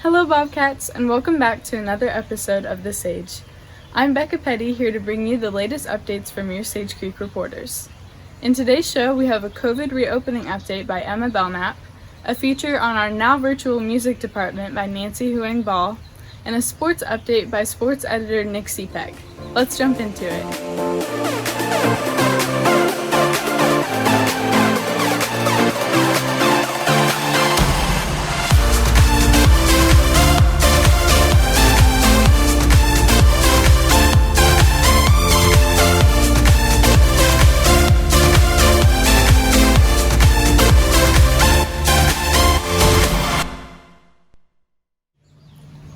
Hello Bobcats, and welcome back to another episode of The Sage. I'm Becca Petty, here to bring you the latest updates from your Sage Creek reporters. In today's show, we have a COVID reopening update by Emma Belnap, a feature on our now virtual music department by Nancie Huang-Ball, and a sports update by sports editor Nick Cepek. Let's jump into it.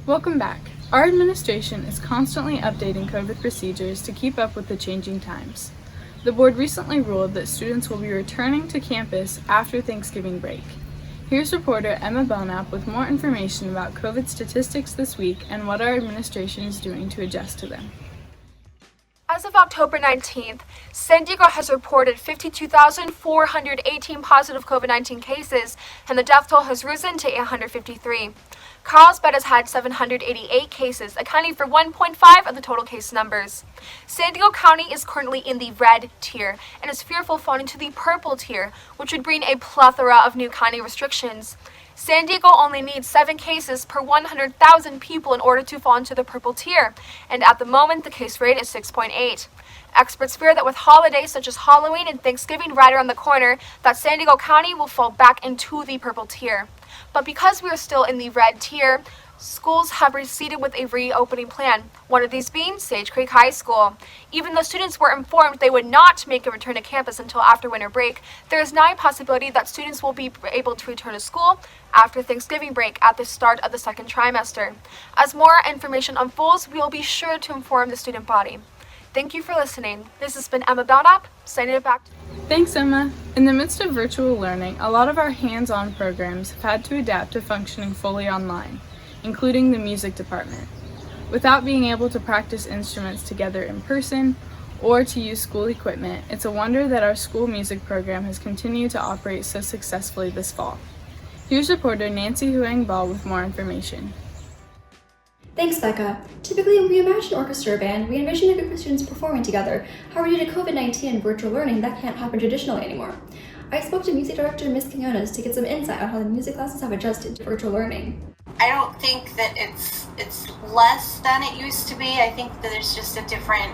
Welcome back. Our administration is constantly updating COVID procedures to keep up with the changing times. The board recently ruled that students will be returning to campus after Thanksgiving break. Here's reporter Emma Belnap with more information about COVID statistics this week and what our administration is doing to adjust to them. As of October 19th, San Diego has reported 52,418 positive COVID-19 cases, and the death toll has risen to 853. Carlsbad has had 788 cases, accounting for 1.5 of the total case numbers. San Diego County is currently in the red tier and is fearful falling into the purple tier, which would bring a plethora of new county restrictions. San Diego only needs 7 cases per 100,000 people in order to fall into the purple tier, and at the moment the case rate is 6.8. Experts fear that with holidays such as Halloween and Thanksgiving right around the corner, that San Diego County will fall back into the purple tier. But because we are still in the red tier, schools have proceeded with a reopening plan, one of these being Sage Creek High School. Even though students were informed they would not make a return to campus until after winter break, there is now a possibility that students will be able to return to school after Thanksgiving break at the start of the second trimester. As more information unfolds, we will be sure to inform the student body. Thank you for listening. This has been Emma Belnap, sending it back to Thanks, Emma. In the midst of virtual learning, a lot of our hands-on programs have had to adapt to functioning fully online, including the music department. Without being able to practice instruments together in person or to use school equipment, it's a wonder that our school music program has continued to operate so successfully this fall. Here's reporter Nancie Huang-Ball with more information. Thanks, Becca. Typically, when we imagine orchestra or band, we envision a group of students performing together. However, due to COVID-19 and virtual learning, that can't happen traditionally anymore. I spoke to music director Ms. QUIñones to get some insight on how the music classes have adjusted to virtual learning. I don't think that it's less than it used to be. I think that there's just a different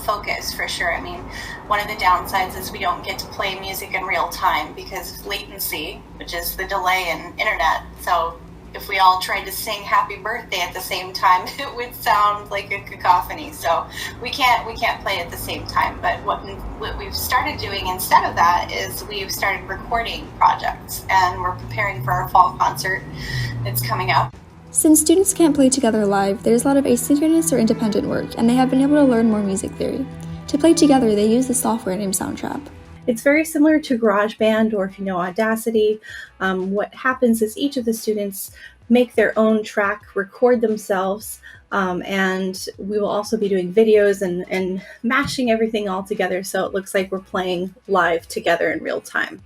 focus for sure. I mean, one of the downsides is we don't get to play music in real time because of latency, which is the delay in internet. So if we all tried to sing happy birthday at the same time, it would sound like a cacophony. So we can't play at the same time. But what we've started doing instead of that is we've started recording projects, and we're preparing for our fall concert that's coming up. Since students can't play together live, there's a lot of asynchronous or independent work, and they have been able to learn more music theory. To play together, they use the software named Soundtrap. It's very similar to GarageBand, or if you know Audacity. What happens is each of the students make their own track, record themselves, and we will also be doing videos and mashing everything all together so it looks like we're playing live together in real time.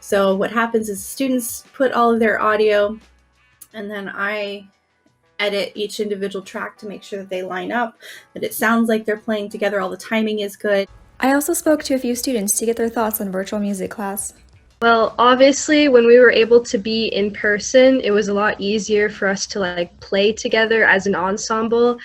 So what happens is students put all of their audio, and then I edit each individual track to make sure that they line up, that it sounds like they're playing together, all the timing is good. I also spoke to a few students to get their thoughts on virtual music class. Well, obviously, when we were able to be in person, it was a lot easier for us to play together as an ensemble,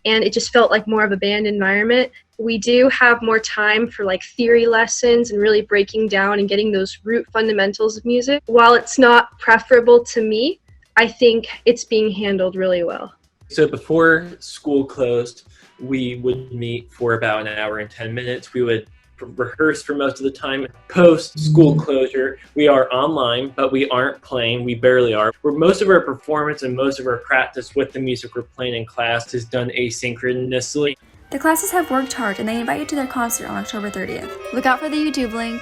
and it just felt like more of a band environment. We do have more time for theory lessons and really breaking down and getting those root fundamentals of music. While it's not preferable to me, I think it's being handled really well. So before school closed, we would meet for about an hour and 10 minutes. We would rehearse for most of the time. Post school closure, we are online, but we aren't playing. We barely are. Where most of our performance and most of our practice with the music we're playing in class is done asynchronously. The classes have worked hard, and they invite you to their concert on October 30th. Look out for the YouTube link.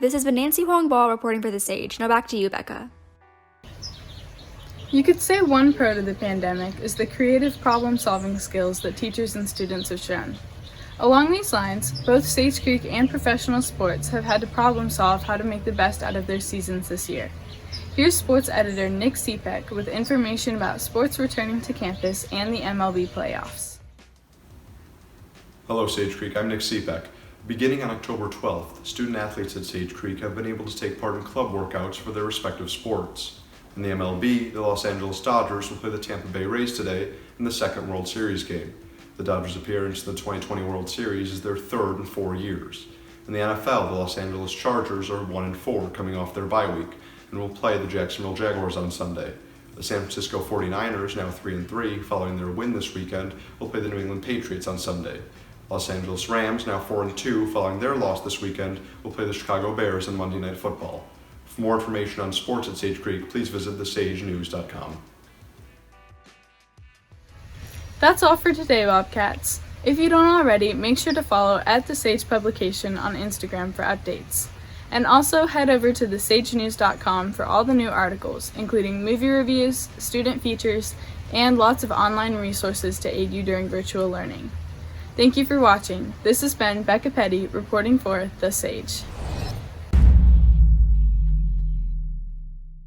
This has been Nancie Huang-Ball reporting for The Sage. Now back to you, Becca. You could say one pro to the pandemic is the creative problem-solving skills that teachers and students have shown. Along these lines, both Sage Creek and professional sports have had to problem solve how to make the best out of their seasons this year. Here's sports editor Nick Cepek with information about sports returning to campus and the MLB playoffs. Hello Sage Creek, I'm Nick Cepek. Beginning on October 12th, student athletes at Sage Creek have been able to take part in club workouts for their respective sports. In the MLB, the Los Angeles Dodgers will play the Tampa Bay Rays today in the second World Series game. The Dodgers' appearance in the 2020 World Series is their third in 4 years. In the NFL, the Los Angeles Chargers are 1-4 coming off their bye week and will play the Jacksonville Jaguars on Sunday. The San Francisco 49ers, now 3-3, following their win this weekend, will play the New England Patriots on Sunday. Los Angeles Rams, now 4-2, following their loss this weekend, will play the Chicago Bears on Monday Night Football. For more information on sports at Sage Creek, please visit thesagenews.com. That's all for today, Bobcats. If you don't already, make sure to follow @TheSage Publication on Instagram for updates. And also head over to thesagenews.com for all the new articles, including movie reviews, student features, and lots of online resources to aid you during virtual learning. Thank you for watching. This has been Becca Petty reporting for The Sage.